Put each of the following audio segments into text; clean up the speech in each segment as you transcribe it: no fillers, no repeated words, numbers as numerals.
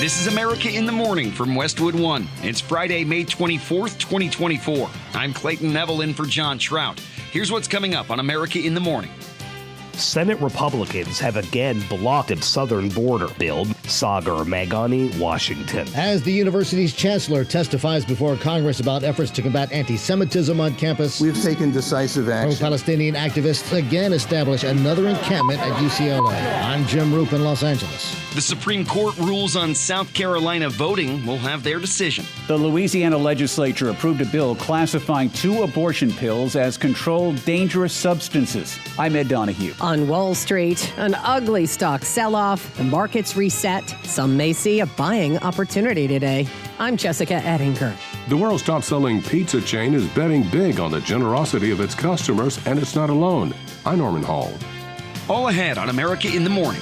This is America in the Morning from Westwood One. It's Friday, May 24th, 2024. I'm Clayton Neville in for John Trout. Here's what's coming up on America in the Morning. Senate Republicans have again blocked a southern border bill. Sagar Meghani, Washington. As the university's chancellor testifies before Congress about efforts to combat anti-Semitism on campus, we've taken decisive action. Pro-Palestinian activists again establish another encampment at UCLA. I'm Jim Roope in Los Angeles. The Supreme Court rules on South Carolina voting will have their decision. The Louisiana legislature approved a bill classifying 2 abortion pills as controlled dangerous substances. I'm Ed Donahue. On Wall Street, an ugly stock sell-off, the markets reset. Some may see a buying opportunity today. I'm Jessica Ettinger. The world's top-selling pizza chain is betting big on the generosity of its customers, and it's not alone. I'm Norman Hall. All ahead on America in the Morning.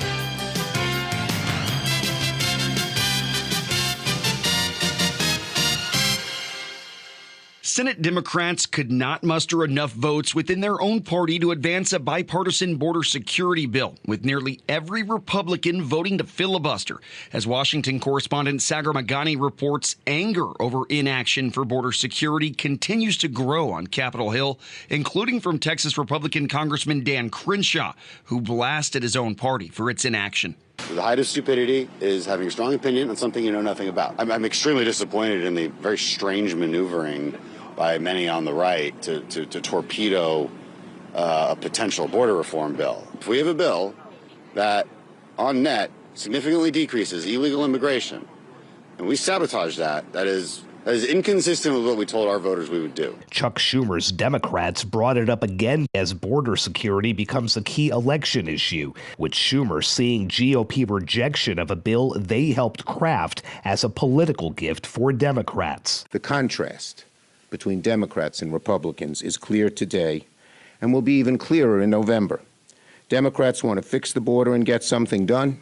Senate Democrats could not muster enough votes within their own party to advance a bipartisan border security bill, with nearly every Republican voting to filibuster. As Washington correspondent Sagar Meghani reports, anger over inaction for border security continues to grow on Capitol Hill, including from Texas Republican Congressman Dan Crenshaw, who blasted his own party for its inaction. The height of stupidity is having a strong opinion on something you know nothing about. I'm extremely disappointed in the very strange maneuvering by many on the right to torpedo a potential border reform bill. If we have a bill that, on net, significantly decreases illegal immigration, and we sabotage that, that is inconsistent with what we told our voters we would do. Chuck Schumer's Democrats brought it up again as border security becomes a key election issue, with Schumer seeing GOP rejection of a bill they helped craft as a political gift for Democrats. The contrast between Democrats and Republicans is clear today and will be even clearer in November. Democrats want to fix the border and get something done.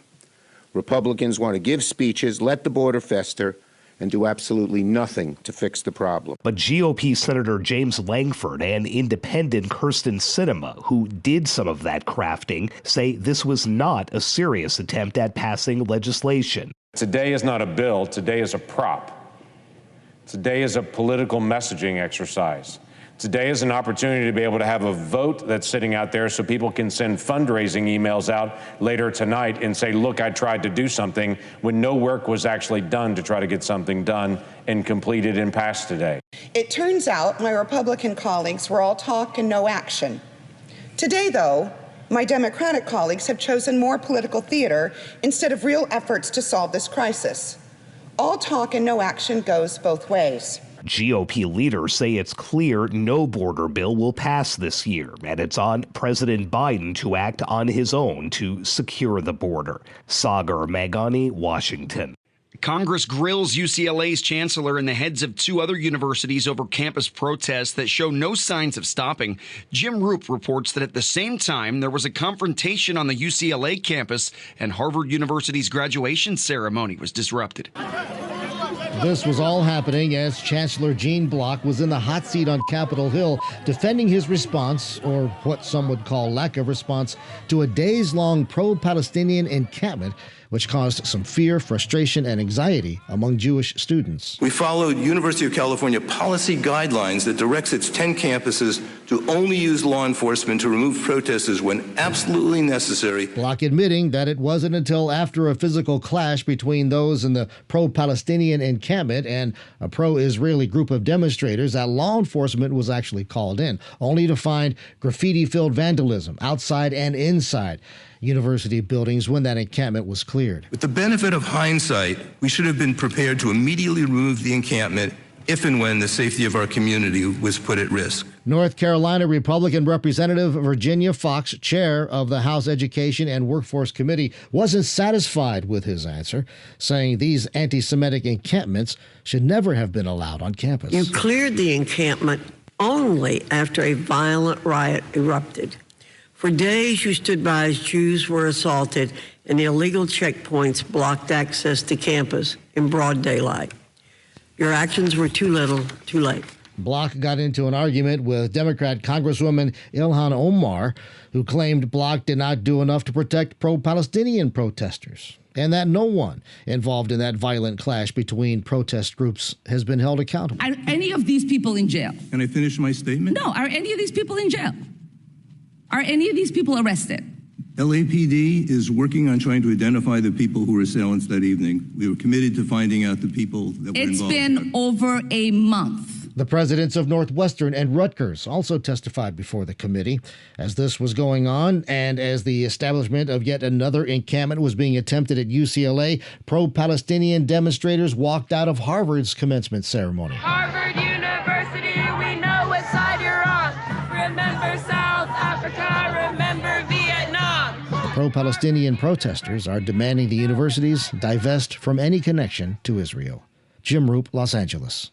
Republicans want to give speeches, let the border fester, and do absolutely nothing to fix the problem. But GOP Senator James Langford and independent Kirsten Sinema, who did some of that crafting, say this was not a serious attempt at passing legislation. Today is not a bill, today is a prop. Today is a political messaging exercise. Today is an opportunity to be able to have a vote that's sitting out there so people can send fundraising emails out later tonight and say, look, I tried to do something, when no work was actually done to try to get something done and completed and passed today. It turns out my Republican colleagues were all talk and no action. Today, though, my Democratic colleagues have chosen more political theater instead of real efforts to solve this crisis. All talk and no action goes both ways. GOP leaders say it's clear no border bill will pass this year, and it's on President Biden to act on his own to secure the border. Sagar Meghani, Washington. Congress grills UCLA's chancellor and the heads of 2 other universities over campus protests that show no signs of stopping. Jim Roope reports that at the same time, there was a confrontation on the UCLA campus and Harvard University's graduation ceremony was disrupted. This was all happening as Chancellor Gene Block was in the hot seat on Capitol Hill defending his response, or what some would call lack of response, to a days-long pro-Palestinian encampment which caused some fear, frustration, and anxiety among Jewish students. We followed University of California policy guidelines that directs its 10 campuses to only use law enforcement to remove protesters when absolutely necessary. Block admitting that it wasn't until after a physical clash between those in the pro-Palestinian encampment and a pro-Israeli group of demonstrators that law enforcement was actually called in, only to find graffiti-filled vandalism outside and inside university buildings when that encampment was cleared. With the benefit of hindsight, we should have been prepared to immediately remove the encampment if and when the safety of our community was put at risk. North Carolina Republican Representative Virginia Fox, chair of the House Education and Workforce Committee, wasn't satisfied with his answer, saying these anti-Semitic encampments should never have been allowed on campus. You cleared the encampment only after a violent riot erupted. For days, you stood by as Jews were assaulted and the illegal checkpoints blocked access to campus in broad daylight. Your actions were too little, too late. Block got into an argument with Democrat Congresswoman Ilhan Omar, who claimed Block did not do enough to protect pro-Palestinian protesters, and that no one involved in that violent clash between protest groups has been held accountable. Are any of these people in jail? Can I finish my statement? No. Are any of these people in jail? Are any of these people arrested? LAPD is working on trying to identify the people who were assailants that evening. We were committed to finding out the people that were involved. It's been over a month. The presidents of Northwestern and Rutgers also testified before the committee as this was going on, and as the establishment of yet another encampment was being attempted at UCLA, pro-Palestinian demonstrators walked out of Harvard's commencement ceremony. Harvard University, we know what side you're on. Remember South Africa, remember Vietnam. The pro-Palestinian protesters are demanding the universities divest from any connection to Israel. Jim Roope, Los Angeles.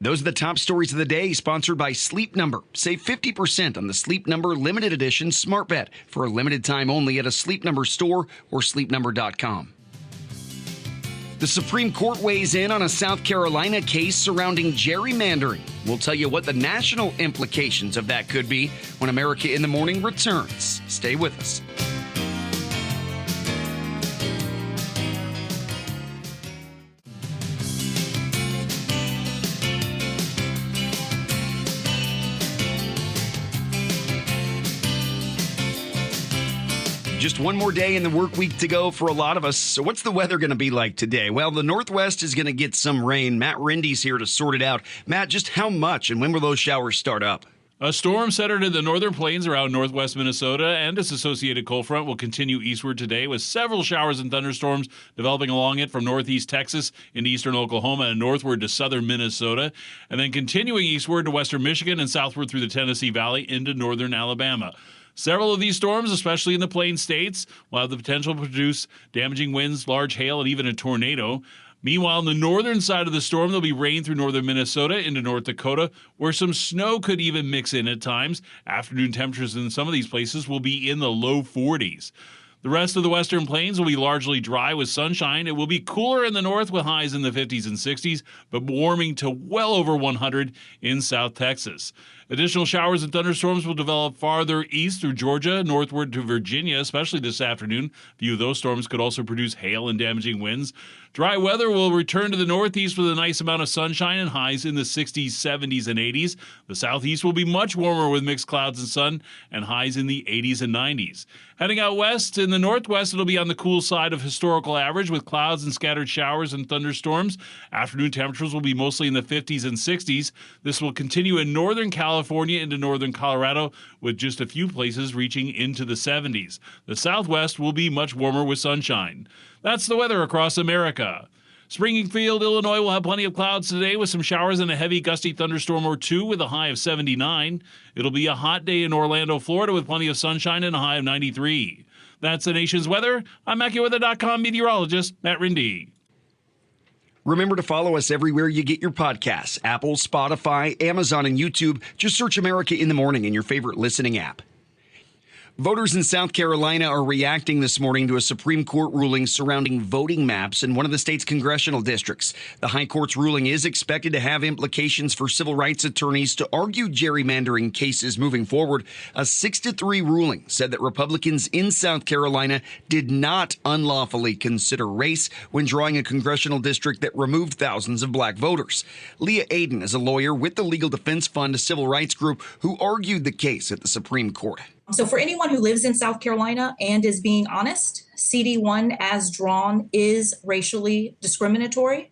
Those are the top stories of the day, sponsored by Sleep Number. Save 50% on the Sleep Number limited edition smart bed for a limited time only at a Sleep Number store or sleepnumber.com. The Supreme Court weighs in on a South Carolina case surrounding gerrymandering. We'll tell you what the national implications of that could be when America in the Morning returns. Stay with us. Just one more day in the work week to go for a lot of us. So what's the weather going to be like today? Well, the Northwest is going to get some rain. Matt Rindy's here to sort it out. Matt, just how much and when will those showers start up? A storm centered in the northern plains around northwest Minnesota and its associated cold front will continue eastward today, with several showers and thunderstorms developing along it from northeast Texas into eastern Oklahoma and northward to southern Minnesota, and then continuing eastward to western Michigan and southward through the Tennessee Valley into northern Alabama. Several of these storms, especially in the Plain States, will have the potential to produce damaging winds, large hail, and even a tornado. Meanwhile, on the northern side of the storm, there'll be rain through northern Minnesota into North Dakota, where some snow could even mix in at times. Afternoon temperatures in some of these places will be in the low 40s. The rest of the western plains will be largely dry with sunshine. It will be cooler in the north with highs in the 50s and 60s, but warming to well over 100 in South Texas. Additional showers and thunderstorms will develop farther east through Georgia, northward to Virginia, especially this afternoon. A few of those storms could also produce hail and damaging winds. Dry weather will return to the northeast with a nice amount of sunshine and highs in the 60s, 70s, and 80s. The southeast will be much warmer with mixed clouds and sun and highs in the 80s and 90s. Heading out west, in the northwest, it'll be on the cool side of historical average with clouds and scattered showers and thunderstorms. Afternoon temperatures will be mostly in the 50s and 60s. This will continue in northern California into northern Colorado, with just a few places reaching into the 70s. The southwest will be much warmer with sunshine. That's the weather across America. Springfield, Illinois will have plenty of clouds today with some showers and a heavy gusty thunderstorm or two with a high of 79. It'll be a hot day in Orlando, Florida with plenty of sunshine and a high of 93. That's the nation's weather. I'm AccuWeather.com meteorologist Matt Rindy. Remember to follow us everywhere you get your podcasts. Apple, Spotify, Amazon, and YouTube. Just search America in the Morning in your favorite listening app. Voters in South Carolina are reacting this morning to a Supreme Court ruling surrounding voting maps in one of the state's congressional districts. The High Court's ruling is expected to have implications for civil rights attorneys to argue gerrymandering cases moving forward. A 6-3 ruling said that Republicans in South Carolina did not unlawfully consider race when drawing a congressional district that removed thousands of black voters. Leah Aden is a lawyer with the Legal Defense Fund, a civil rights group, who argued the case at the Supreme Court. So for anyone who lives in South Carolina and is being honest, CD1 as drawn is racially discriminatory.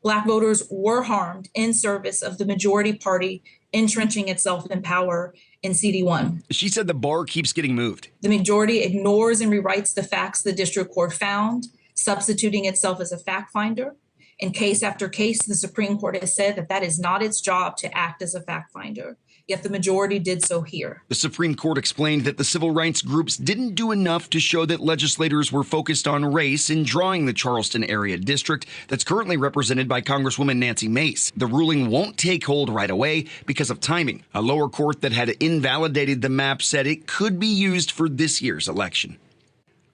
Black voters were harmed in service of the majority party entrenching itself in power in CD1. She said the bar keeps getting moved. The majority ignores and rewrites the facts the district court found, substituting itself as a fact finder. In case after case, the Supreme Court has said that that is not its job to act as a fact finder. Yet the majority did so here. The Supreme Court explained that the civil rights groups didn't do enough to show that legislators were focused on race in drawing the Charleston area district that's currently represented by Congresswoman Nancy Mace. The ruling won't take hold right away because of timing. A lower court that had invalidated the map said it could be used for this year's election.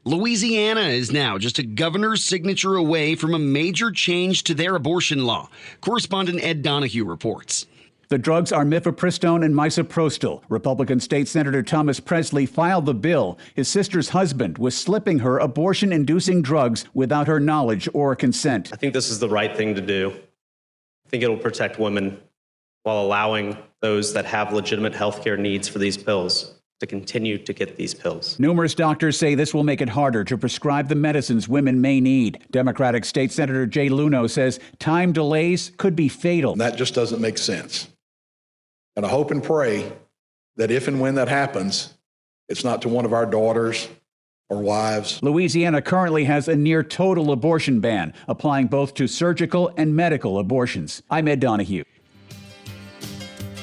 Louisiana is now just a governor's signature away from a major change to their abortion law. Correspondent Ed Donahue reports. The drugs are mifepristone and misoprostol. Republican State Senator Thomas Presley filed the bill. His sister's husband was slipping her abortion-inducing drugs without her knowledge or consent. I think this is the right thing to do. I think it'll protect women while allowing those that have legitimate health care needs for these pills to continue to get these pills. Numerous doctors say this will make it harder to prescribe the medicines women may need. Democratic State Senator Jay Luno says time delays could be fatal. That just doesn't make sense. And I hope and pray that if and when that happens, it's not to one of our daughters or wives. Louisiana currently has a near total abortion ban, applying both to surgical and medical abortions. I'm Ed Donahue.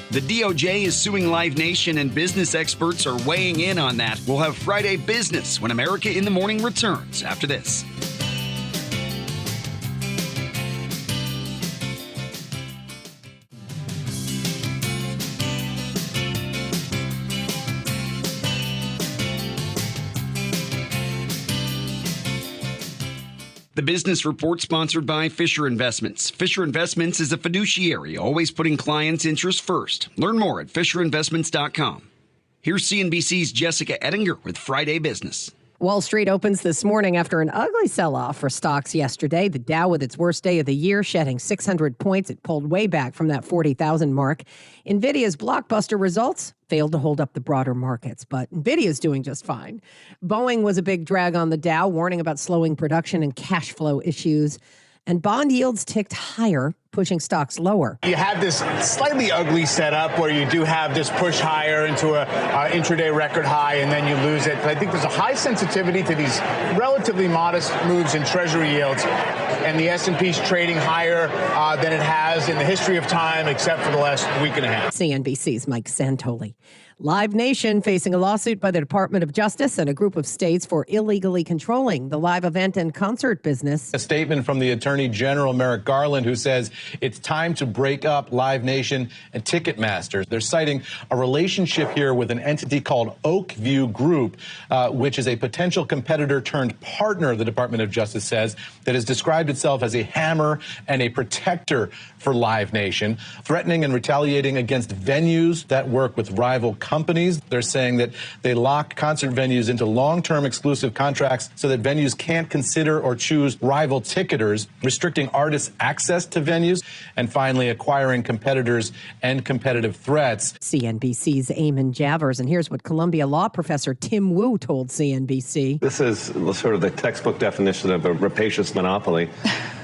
The DOJ is suing Live Nation, and business experts are weighing in on that. We'll have Friday Business when America in the Morning returns after this. The Business Report sponsored by Fisher Investments. Fisher Investments is a fiduciary, always putting clients' interests first. Learn more at FisherInvestments.com. Here's CNBC's Jessica Ettinger with Friday Business. Wall Street opens this morning after an ugly sell-off for stocks yesterday. The Dow with its worst day of the year, shedding 600 points. It pulled way back from that 40,000 mark. NVIDIA's blockbuster results failed to hold up the broader markets, but NVIDIA's doing just fine. Boeing was a big drag on the Dow, warning about slowing production and cash flow issues. And bond yields ticked higher, pushing stocks lower. You have this slightly ugly setup where you do have this push higher into a intraday record high, and then you lose it. But I think there's a high sensitivity to these relatively modest moves in Treasury yields, and the S&P's trading higher than it has in the history of time, except for the last week and a half. CNBC's Mike Santoli. Live Nation facing a lawsuit by the Department of Justice and a group of states for illegally controlling the live event and concert business. A statement from the Attorney General Merrick Garland, who says it's time to break up Live Nation and Ticketmaster. They're citing a relationship here with an entity called Oakview Group, which is a potential competitor turned partner, the Department of Justice says, that has described itself as a hammer and a protector for Live Nation, threatening and retaliating against venues that work with rival companies. They're saying that they lock concert venues into long-term exclusive contracts so that venues can't consider or choose rival ticketers, restricting artists' access to venues, and finally acquiring competitors and competitive threats. CNBC's Eamon Javers, and here's what Columbia law professor Tim Wu told CNBC. This is sort of the textbook definition of a rapacious monopoly.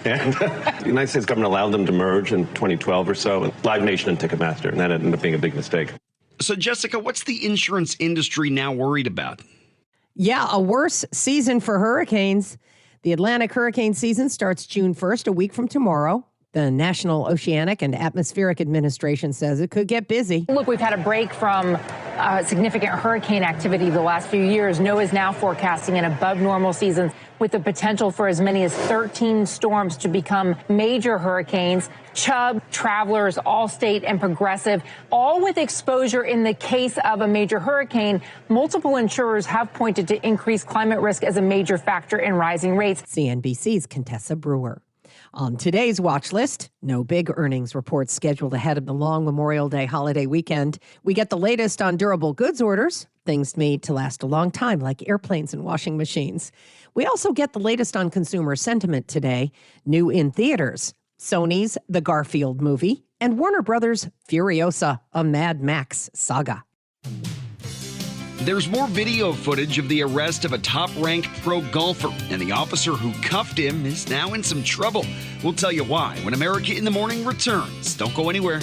And the United States government allowed them to merge in 2012 or so, Live Nation and Ticketmaster, and that ended up being a big mistake. So, Jessica, what's the insurance industry now worried about? Yeah, a worse season for hurricanes. The Atlantic hurricane season starts June 1st, a week from tomorrow. The National Oceanic and Atmospheric Administration says it could get busy. Look, we've had a break from significant hurricane activity the last few years. NOAA is now forecasting an above normal season with the potential for as many as 13 storms to become major hurricanes. Chubb, Travelers, Allstate, and Progressive, all with exposure in the case of a major hurricane. Multiple insurers have pointed to increased climate risk as a major factor in rising rates. CNBC's Contessa Brewer. On today's watch list, no big earnings reports scheduled ahead of the long Memorial Day holiday weekend. We get the latest on durable goods orders, things made to last a long time, like airplanes and washing machines. We also get the latest on consumer sentiment today, new in theaters, Sony's The Garfield movie, and Warner Brothers' Furiosa, a Mad Max saga. There's more video footage of the arrest of a top-ranked pro golfer, and the officer who cuffed him is now in some trouble. We'll tell you why when America in the Morning returns. Don't go anywhere.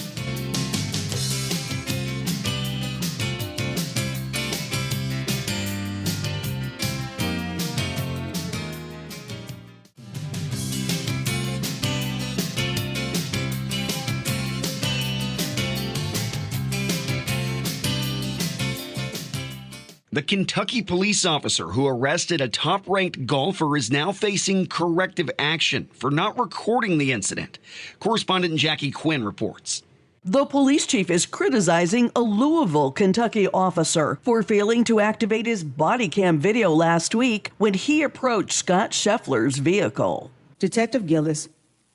The Kentucky police officer who arrested a top-ranked golfer is now facing corrective action for not recording the incident. Correspondent Jackie Quinn reports. The police chief is criticizing a Louisville, Kentucky officer for failing to activate his body cam video last week when he approached Scott Scheffler's vehicle. Detective Gillis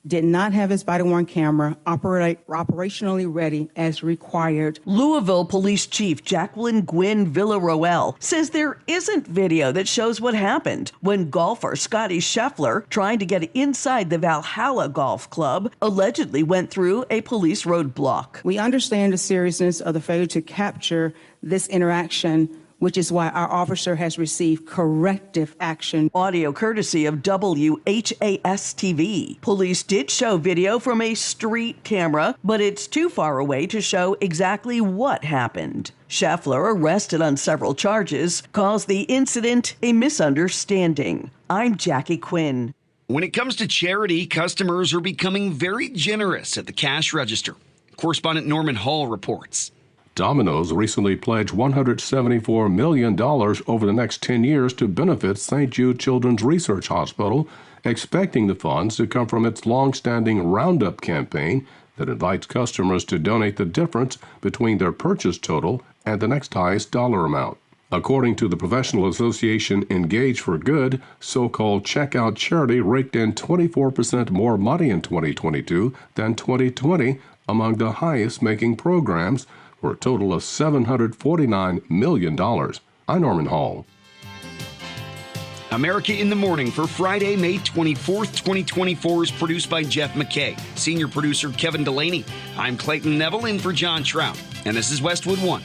did not have his body-worn camera operationally ready as required. Louisville Police Chief Jacqueline Gwynn Villaroel says there isn't video that shows what happened when golfer Scotty Scheffler, trying to get inside the Valhalla Golf Club, allegedly went through a police roadblock. We understand the seriousness of the failure to capture this interaction, which is why our officer has received corrective action. Audio courtesy of WHAS-TV. Police did show video from a street camera, but it's too far away to show exactly what happened. Scheffler, arrested on several charges, calls the incident a misunderstanding. I'm Jackie Quinn. When it comes to charity, customers are becoming very generous at the cash register. Correspondent Norman Hall reports. Domino's recently pledged $174 million over the next 10 years to benefit St. Jude Children's Research Hospital, expecting the funds to come from its long-standing Roundup campaign that invites customers to donate the difference between their purchase total and the next highest dollar amount. According to the professional association Engage for Good, so-called checkout charity raked in 24% more money in 2022 than 2020 among the highest-making programs, for a total of $749 million. I'm Norman Hall. America in the Morning for Friday, May 24th, 2024 is produced by Jeff McKay, senior producer Kevin Delaney. I'm Clayton Neville in for John Trout, and this is Westwood One.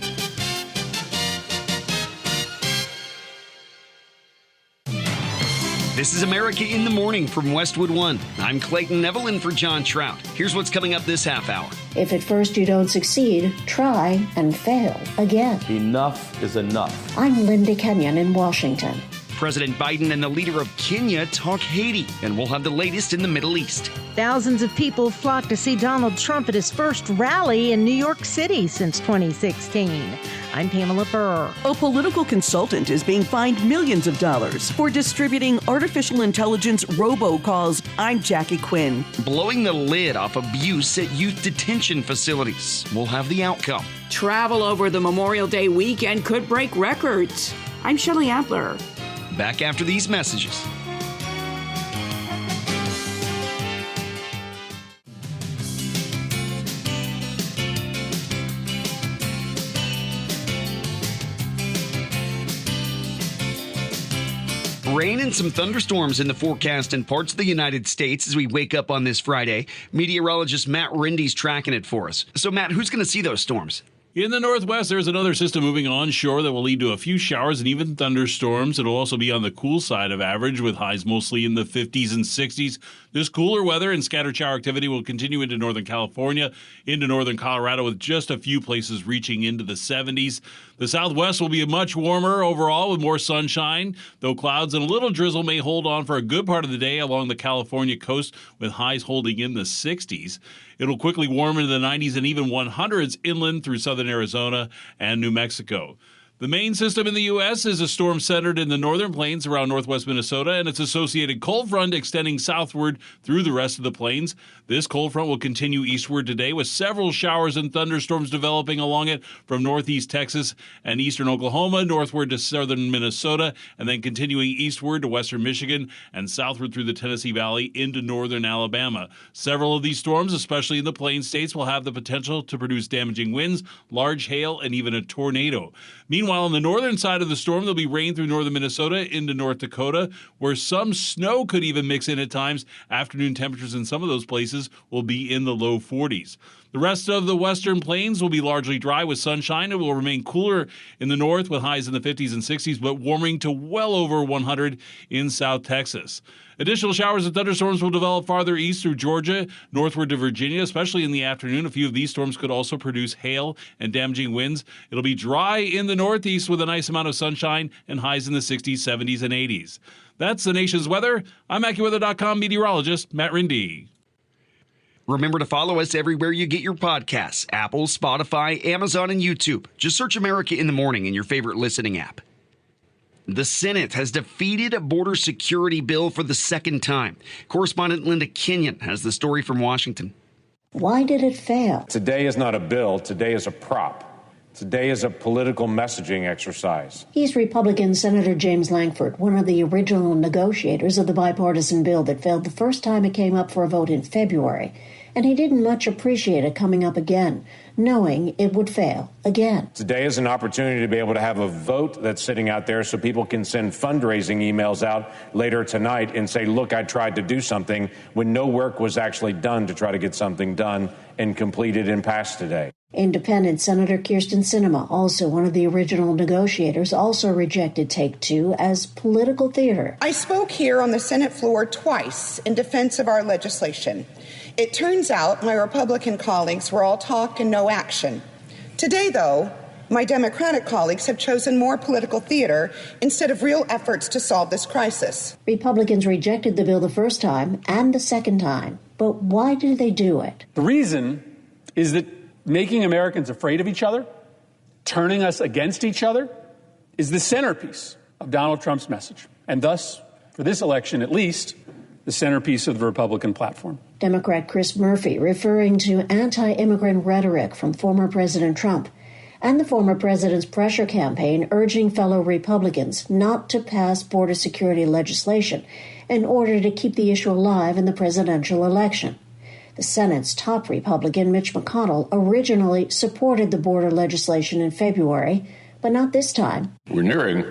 This is America in the Morning from Westwood One. I'm Clayton Neville in for John Trout. Here's what's coming up this half hour. If at first you don't succeed, try and fail again. Enough is enough. I'm Linda Kenyon in Washington. President Biden and the leader of Kenya talk Haiti, and we'll have the latest in the Middle East. Thousands of people flocked to see Donald Trump at his first rally in New York City since 2016. I'm Pamela Burr. A political consultant is being fined millions of dollars for distributing artificial intelligence robocalls. I'm Jackie Quinn. Blowing the lid off abuse at youth detention facilities. We'll have the outcome. Travel over the Memorial Day weekend could break records. I'm Shelley Adler. Back after these messages. Rain and some thunderstorms in the forecast in parts of the United States as we wake up on this Friday. Meteorologist Matt Rindy's tracking it for us. So, Matt, who's going to see those storms? In the northwest, there's another system moving onshore that will lead to a few showers and even thunderstorms. It'll also be on the cool side of average with highs mostly in the 50s and 60s. This cooler weather and scattered shower activity will continue into northern California, into northern Colorado, with just a few places reaching into the 70s. The southwest will be much warmer overall with more sunshine, though clouds and a little drizzle may hold on for a good part of the day along the California coast with highs holding in the 60s. It'll quickly warm into the 90s and even 100s inland through southern Arizona and New Mexico. The main system in the U.S. is a storm centered in the northern plains around northwest Minnesota and its associated cold front extending southward through the rest of the plains. This cold front will continue eastward today with several showers and thunderstorms developing along it from northeast Texas and eastern Oklahoma, northward to southern Minnesota, and then continuing eastward to western Michigan and southward through the Tennessee Valley into northern Alabama. Several of these storms, especially in the plain states, will have the potential to produce damaging winds, large hail, and even a tornado. Meanwhile, on the northern side of the storm, there'll be rain through northern Minnesota into North Dakota, where some snow could even mix in at times. Afternoon temperatures in some of those places will be in the low 40s. The rest of the western plains will be largely dry with sunshine. It will remain cooler in the north with highs in the 50s and 60s, but warming to well over 100 in South Texas. Additional showers and thunderstorms will develop farther east through Georgia, northward to Virginia, especially in the afternoon. A few of these storms could also produce hail and damaging winds. It'll be dry in the northeast with a nice amount of sunshine and highs in the 60s, 70s, and 80s. That's the nation's weather. I'm AccuWeather.com meteorologist Matt Rindy. Remember to follow us everywhere you get your podcasts, Apple, Spotify, Amazon, and YouTube. Just search America in the Morning in your favorite listening app. The Senate has defeated a border security bill for the second time. Correspondent Linda Kenyon has the story from Washington. Why did it fail? Today is not a bill. Today is a prop. Today is a political messaging exercise. He's Republican Senator James Lankford, one of the original negotiators of the bipartisan bill that failed the first time it came up for a vote in February. And he didn't much appreciate it coming up again, knowing it would fail again. Today is an opportunity to be able to have a vote that's sitting out there so people can send fundraising emails out later tonight and say, look, I tried to do something, when no work was actually done to try to get something done and completed and passed today. Independent Senator Kyrsten Sinema, also one of the original negotiators, also rejected Take Two as political theater. I spoke here on the Senate floor twice in defense of our legislation. It turns out my Republican colleagues were all talk and no action. Today, though, my Democratic colleagues have chosen more political theater instead of real efforts to solve this crisis. Republicans rejected the bill the first time and the second time. But why did they do it? The reason is that making Americans afraid of each other, turning us against each other, is the centerpiece of Donald Trump's message. And thus, for this election at least, the centerpiece of the Republican platform. Democrat Chris Murphy referring to anti-immigrant rhetoric from former President Trump and the former president's pressure campaign urging fellow Republicans not to pass border security legislation in order to keep the issue alive in the presidential election. The Senate's top Republican, Mitch McConnell, originally supported the border legislation in February, but not this time. We're nearing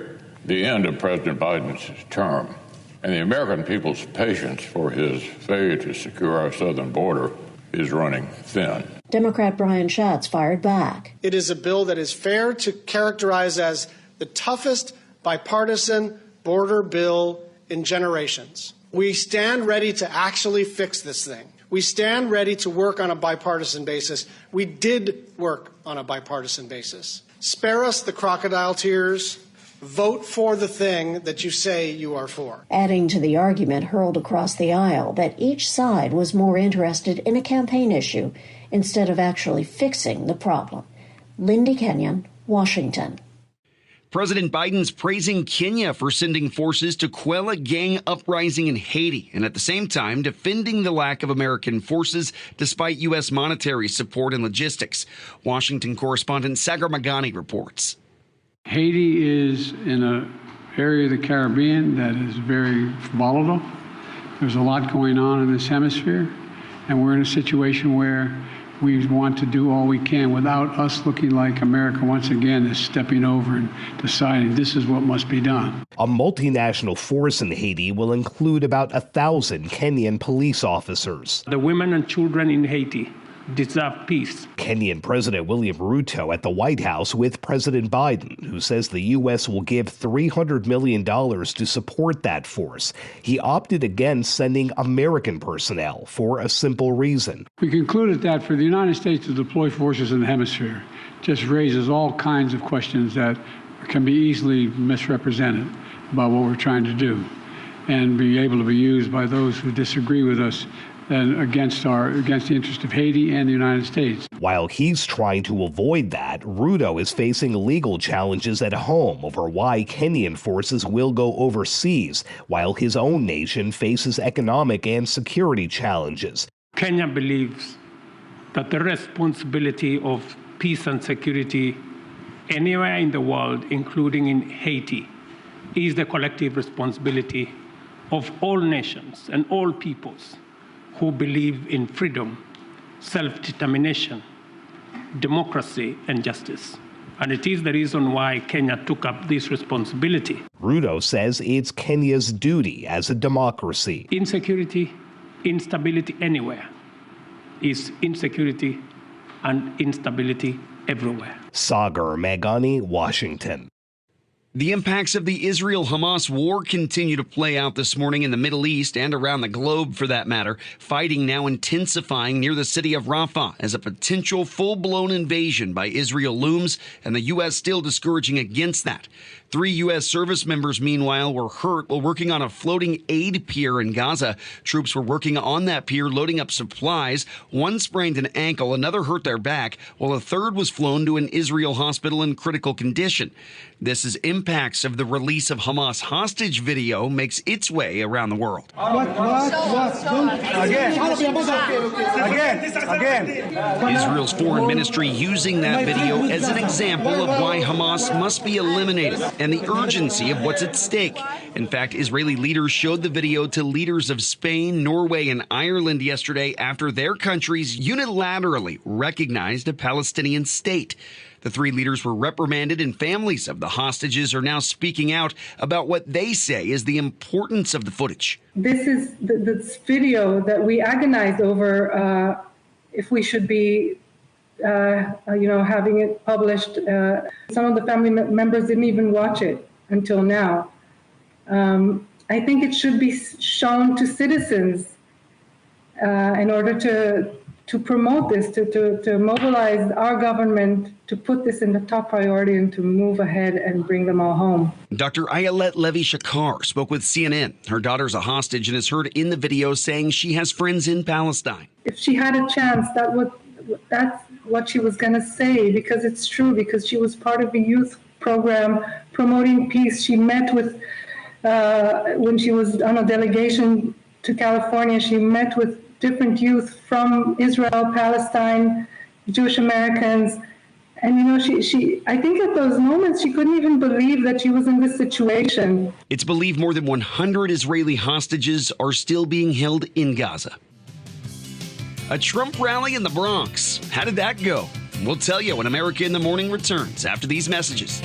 the end of President Biden's term, and the American people's patience for his failure to secure our southern border is running thin. Democrat Brian Schatz fired back. It is a bill that is fair to characterize as the toughest bipartisan border bill in generations. We stand ready to actually fix this thing. We stand ready to work on a bipartisan basis. We did work on a bipartisan basis. Spare us the crocodile tears. Vote for the thing that you say you are for. Adding to the argument hurled across the aisle that each side was more interested in a campaign issue instead of actually fixing the problem. Lindy Kenyon, Washington. President Biden's praising Kenya for sending forces to quell a gang uprising in Haiti, and at the same time defending the lack of American forces despite U.S. monetary support and logistics. Washington correspondent Sagar Meghani reports. Haiti is in an area of the Caribbean that is very volatile. There's a lot going on in this hemisphere, and we're in a situation where we want to do all we can without us looking like America once again is stepping over and deciding this is what must be done. A multinational force in Haiti will include about 1,000 Kenyan police officers. The women and children in Haiti deserve peace. Kenyan President William Ruto at the White House with President Biden, who says the U.S. will give $300 million to support that force. He opted against sending American personnel for a simple reason. We concluded that for the United States to deploy forces in the hemisphere just raises all kinds of questions that can be easily misrepresented about what we're trying to do and be able to be used by those who disagree with us and against the interest of Haiti and the United States. While he's trying to avoid that, Ruto is facing legal challenges at home over why Kenyan forces will go overseas, while his own nation faces economic and security challenges. Kenya believes that the responsibility of peace and security anywhere in the world, including in Haiti, is the collective responsibility of all nations and all peoples who believe in freedom, self-determination, democracy, and justice. And it is the reason why Kenya took up this responsibility. Ruto says it's Kenya's duty as a democracy. Insecurity, instability anywhere is insecurity and instability everywhere. Sagar Meghani, Washington. The impacts of the Israel-Hamas war continue to play out this morning in the Middle East and around the globe, for that matter. Fighting now intensifying near the city of Rafah as a potential full-blown invasion by Israel looms, and the U.S. still discouraging against that. 3 U.S. service members, meanwhile, were hurt while working on a floating aid pier in Gaza. Troops were working on that pier, loading up supplies. One sprained an ankle, another hurt their back, while a third was flown to an Israel hospital in critical condition. This is impacts of the release of Hamas hostage video makes its way around the world. Again. Israel's foreign ministry using that video as an example of why Hamas must be eliminated and the urgency of what's at stake. In fact, Israeli leaders showed the video to leaders of Spain, Norway, and Ireland yesterday after their countries unilaterally recognized a Palestinian state. The 3 leaders were reprimanded, and families of the hostages are now speaking out about what they say is the importance of the footage. This is this video that we agonize over if we should be, having it published. Some of the family members didn't even watch it until now. I think it should be shown to citizens in order to promote this, to mobilize our government to put this in the top priority and to move ahead and bring them all home. Dr. Ayelet Levy-Shakar spoke with CNN. Her daughter's a hostage and is heard in the video saying she has friends in Palestine. If she had a chance, that's what she was going to say, because it's true, because she was part of a youth program promoting peace. She met with, when she was on a delegation to California, she met with different youth from Israel, Palestine, Jewish Americans. And, she I think at those moments, she couldn't even believe that she was in this situation. It's believed more than 100 Israeli hostages are still being held in Gaza. A Trump rally in the Bronx. How did that go? We'll tell you when America in the Morning returns after these messages.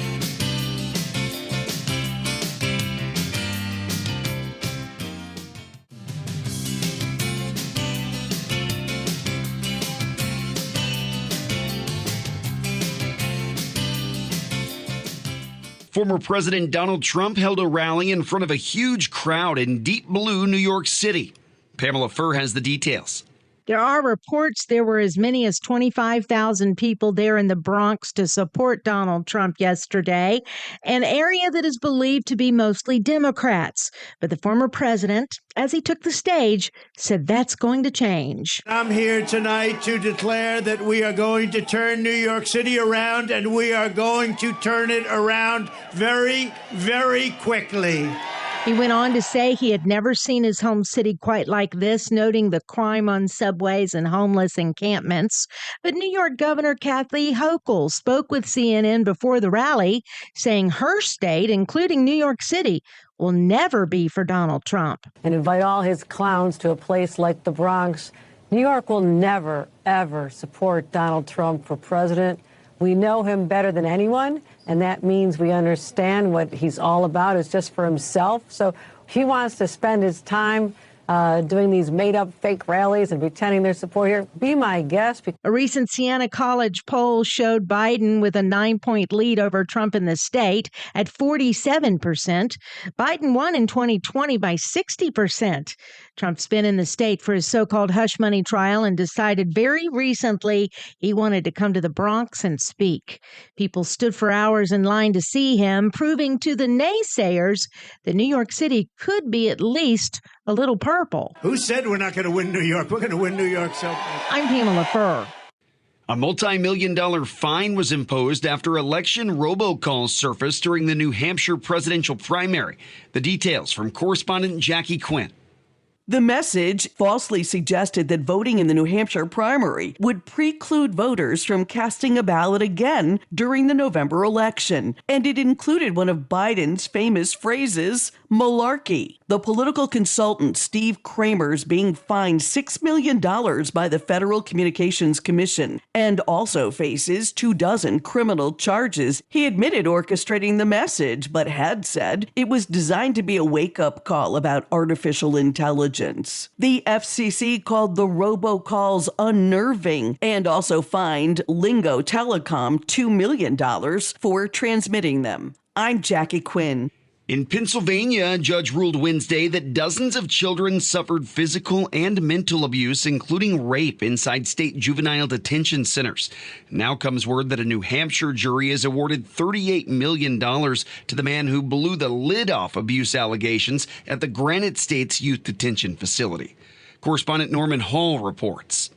Former President Donald Trump held a rally in front of a huge crowd in deep blue New York City. Pamela Furr has the details. There are reports there were as many as 25,000 people there in the Bronx to support Donald Trump yesterday, an area that is believed to be mostly Democrats. But the former president, as he took the stage, said that's going to change. I'm here tonight to declare that we are going to turn New York City around, and we are going to turn it around very, very quickly. He went on to say he had never seen his home city quite like this, noting the crime on subways and homeless encampments. But New York Governor Kathy Hochul spoke with CNN before the rally, saying her state, including New York City, will never be for Donald Trump. And invite all his clowns to a place like the Bronx. New York will never, ever support Donald Trump for president. We know him better than anyone, and that means we understand what he's all about is just for himself. So he wants to spend his time doing these made-up fake rallies and pretending their support here. Be my guest. A recent Siena College poll showed Biden with a 9-point lead over Trump in the state at 47%. Biden won in 2020 by 60%. Trump's been in the state for his so-called hush money trial and decided very recently he wanted to come to the Bronx and speak. People stood for hours in line to see him, proving to the naysayers that New York City could be at least a little purple. Who said we're not going to win New York? We're going to win New York so bad. I'm Pamela Furr. A multi-million-dollar fine was imposed after election robocalls surfaced during the New Hampshire presidential primary. The details from correspondent Jackie Quinn. The message falsely suggested that voting in the New Hampshire primary would preclude voters from casting a ballot again during the November election. And it included one of Biden's famous phrases, malarkey. The political consultant Steve Kramer's being fined $6 million by the Federal Communications Commission and also faces 24 criminal charges. He admitted orchestrating the message, but had said it was designed to be a wake-up call about artificial intelligence. The FCC called the robocalls unnerving and also fined Lingo Telecom $2 million for transmitting them. I'm Jackie Quinn. In Pennsylvania, a judge ruled Wednesday that dozens of children suffered physical and mental abuse, including rape, inside state juvenile detention centers. Now comes word that a New Hampshire jury has awarded $38 million to the man who blew the lid off abuse allegations at the Granite State's youth detention facility. Correspondent Norman Hall reports.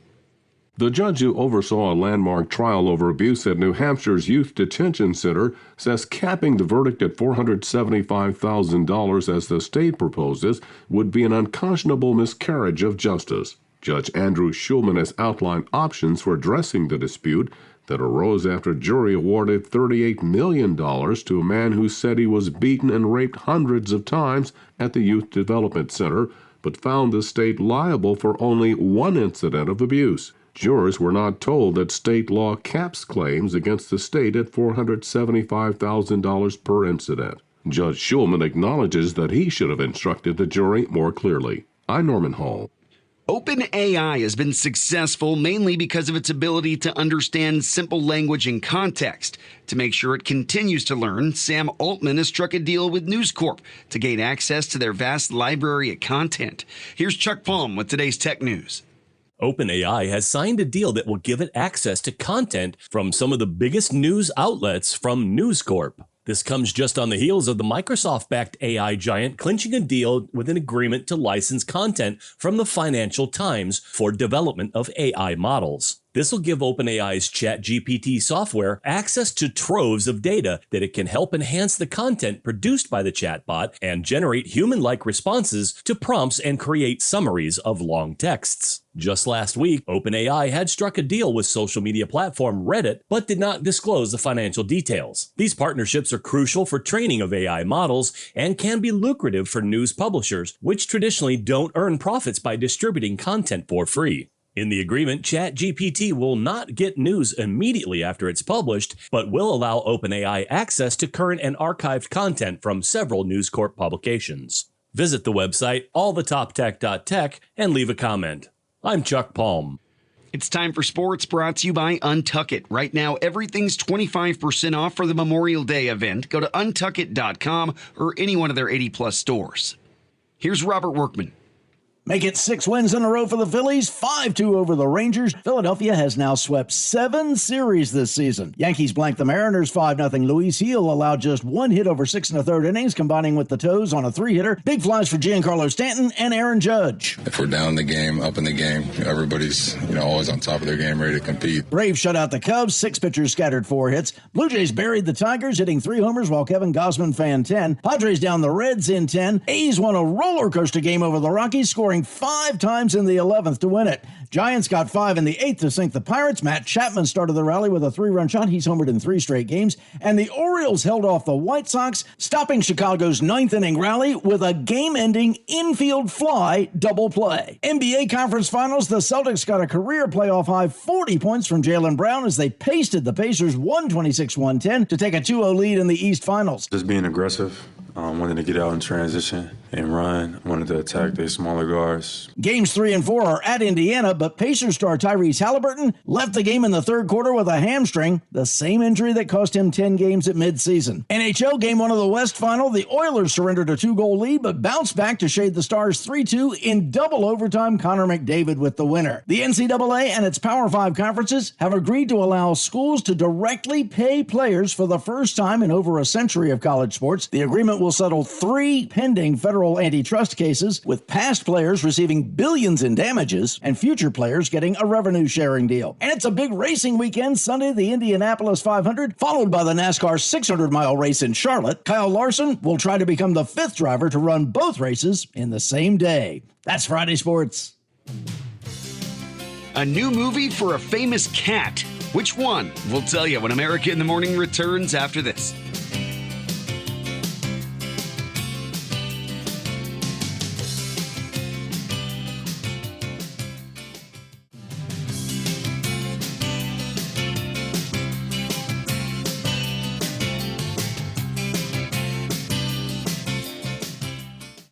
The judge who oversaw a landmark trial over abuse at New Hampshire's Youth Detention Center says capping the verdict at $475,000 as the state proposes would be an unconscionable miscarriage of justice. Judge Andrew Schulman has outlined options for addressing the dispute that arose after a jury awarded $38 million to a man who said he was beaten and raped hundreds of times at the Youth Development Center, but found the state liable for only one incident of abuse. Jurors were not told that state law caps claims against the state at $475,000 per incident. Judge Schulman acknowledges that he should have instructed the jury more clearly. I'm Norman Hall. OpenAI has been successful mainly because of its ability to understand simple language and context. To make sure it continues to learn, Sam Altman has struck a deal with News Corp to gain access to their vast library of content. Here's Chuck Palm with today's tech news. OpenAI has signed a deal that will give it access to content from some of the biggest news outlets from News Corp. This comes just on the heels of the Microsoft-backed AI giant clinching a deal with an agreement to license content from the Financial Times for development of AI models. This will give OpenAI's ChatGPT software access to troves of data that it can help enhance the content produced by the chatbot and generate human-like responses to prompts and create summaries of long texts. Just last week, OpenAI had struck a deal with social media platform Reddit, but did not disclose the financial details. These partnerships are crucial for training of AI models and can be lucrative for news publishers, which traditionally don't earn profits by distributing content for free. In the agreement, ChatGPT will not get news immediately after it's published, but will allow OpenAI access to current and archived content from several News Corp publications. Visit the website allthetoptech.tech and leave a comment. I'm Chuck Palm. It's time for sports, brought to you by Untuck It. Right now, everything's 25% off for the Memorial Day event. Go to untuckit.com or any one of their 80-plus stores. Here's Robert Workman. Make it 6 wins in a row for the Phillies, 5-2 over the Rangers. Philadelphia has now swept 7 series this season. Yankees blanked the Mariners 5-0. Luis Gil allowed just 1 hit over 6 1/3 innings, combining with the toes on a 3-hitter. Big flies for Giancarlo Stanton and Aaron Judge. If we're down in the game, up in the game, everybody's always on top of their game, ready to compete. Braves shut out the Cubs. 6 pitchers scattered 4 hits. Blue Jays buried the Tigers, hitting 3 homers while Kevin Gausman fanned 10. Padres down the Reds in 10. A's won a roller coaster game over the Rockies, scoring 5 times in the 11th to win it. Giants got 5 in the 8th to sink the Pirates. Matt Chapman started the rally with a 3-run shot. He's homered in 3 straight games. And the Orioles held off the White Sox, stopping Chicago's 9th inning rally with a game-ending infield fly double play. NBA Conference Finals, the Celtics got a career playoff high 40 points from Jaylen Brown as they pasted the Pacers 126-110 to take a 2-0 lead in the East Finals. Just being aggressive. Wanted to get out in transition and run. Wanted to attack their smaller guards. Games 3 and 4 are at Indiana, but Pacers star Tyrese Halliburton left the game in the third quarter with a hamstring, the same injury that cost him 10 games at midseason. NHL Game 1 of the West Final, the Oilers surrendered a 2-goal lead, but bounced back to shade the Stars 3-2 in double overtime. Connor McDavid with the winner. The NCAA and its Power 5 conferences have agreed to allow schools to directly pay players for the first time in over a century of college sports. The agreement will settle 3 pending federal antitrust cases, with past players receiving billions in damages and future players getting a revenue sharing deal. And it's a big racing weekend. Sunday, the Indianapolis 500, followed by the NASCAR 600-mile race in Charlotte. Kyle Larson will try to become the 5th driver to run both races in the same day. That's Friday Sports. A new movie for a famous cat. Which one? We'll tell you when America in the Morning returns after this.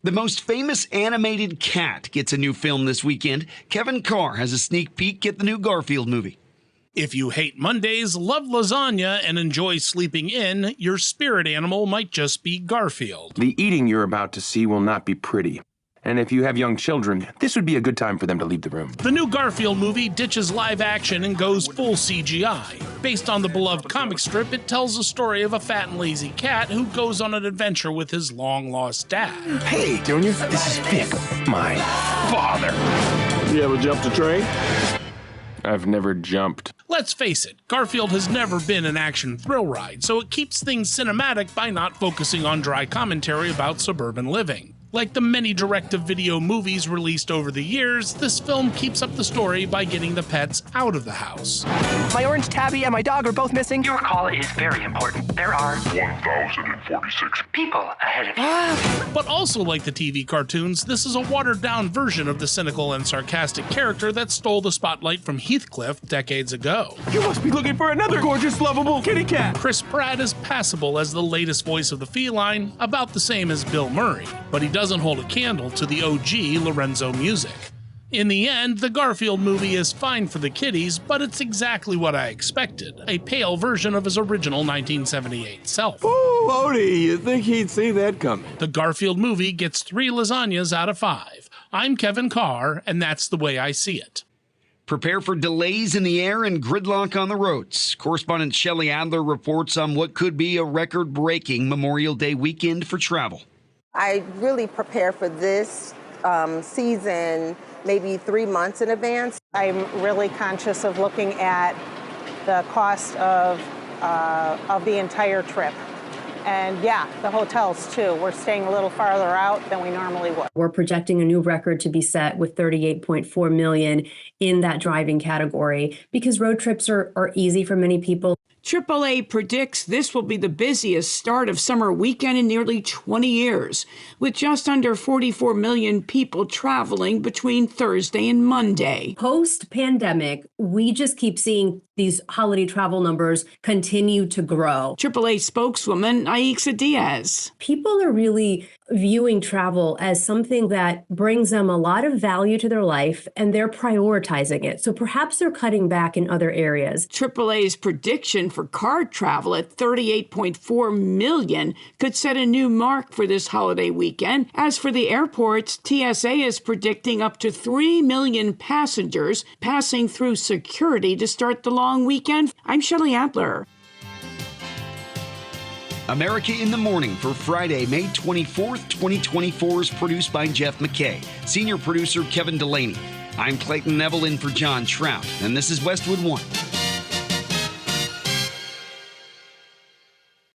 The most famous animated cat gets a new film this weekend. Kevin Carr has a sneak peek at the new Garfield movie. If you hate Mondays, love lasagna, and enjoy sleeping in, your spirit animal might just be Garfield. The eating you're about to see will not be pretty. And if you have young children, this would be a good time for them to leave the room. The new Garfield movie ditches live action and goes full CGI. Based on the beloved comic strip, it tells the story of a fat and lazy cat who goes on an adventure with his long-lost dad. Hey, Junior, this is Vic, my father. You ever jumped a train? I've never jumped. Let's face it, Garfield has never been an action thrill ride, so it keeps things cinematic by not focusing on dry commentary about suburban living. Like the many direct-to-video movies released over the years, this film keeps up the story by getting the pets out of the house. My orange tabby and my dog are both missing. Your call is very important. There are 1,046 people ahead of you. But also like the TV cartoons, this is a watered-down version of the cynical and sarcastic character that stole the spotlight from Heathcliff decades ago. You must be looking for another gorgeous, lovable kitty cat. Chris Pratt is passable as the latest voice of the feline, about the same as Bill Murray, but he doesn't hold a candle to the OG Lorenzo music. In the end, the Garfield movie is fine for the kiddies, but it's exactly what I expected, a pale version of his original 1978 self. Oh, Odie, you'd think he'd see that coming. The Garfield movie gets 3 lasagnas out of 5. I'm Kevin Carr, and that's the way I see it. Prepare for delays in the air and gridlock on the roads. Correspondent Shelley Adler reports on what could be a record-breaking Memorial Day weekend for travel. I really prepare for this season maybe 3 months in advance. I'm really conscious of looking at the cost of the entire trip. And yeah, the hotels too. We're staying a little farther out than we normally would. We're projecting a new record to be set with $38.4 million in that driving category because road trips are easy for many people. AAA predicts this will be the busiest start of summer weekend in nearly 20 years, with just under 44 million people traveling between Thursday and Monday. Post-pandemic, we just keep seeing these holiday travel numbers continue to grow. AAA spokeswoman Aixa Diaz. People are really viewing travel as something that brings them a lot of value to their life, and they're prioritizing it. So perhaps they're cutting back in other areas. AAA's prediction for car travel at 38.4 million could set a new mark for this holiday weekend. As for the airports, TSA is predicting up to 3 million passengers passing through security to start the long weekend. I'm Shelley Adler. America in the Morning for Friday, May 24th, 2024 is produced by Jeff McKay, senior producer Kevin Delaney. I'm Clayton Neville in for John Trout, and this is Westwood One.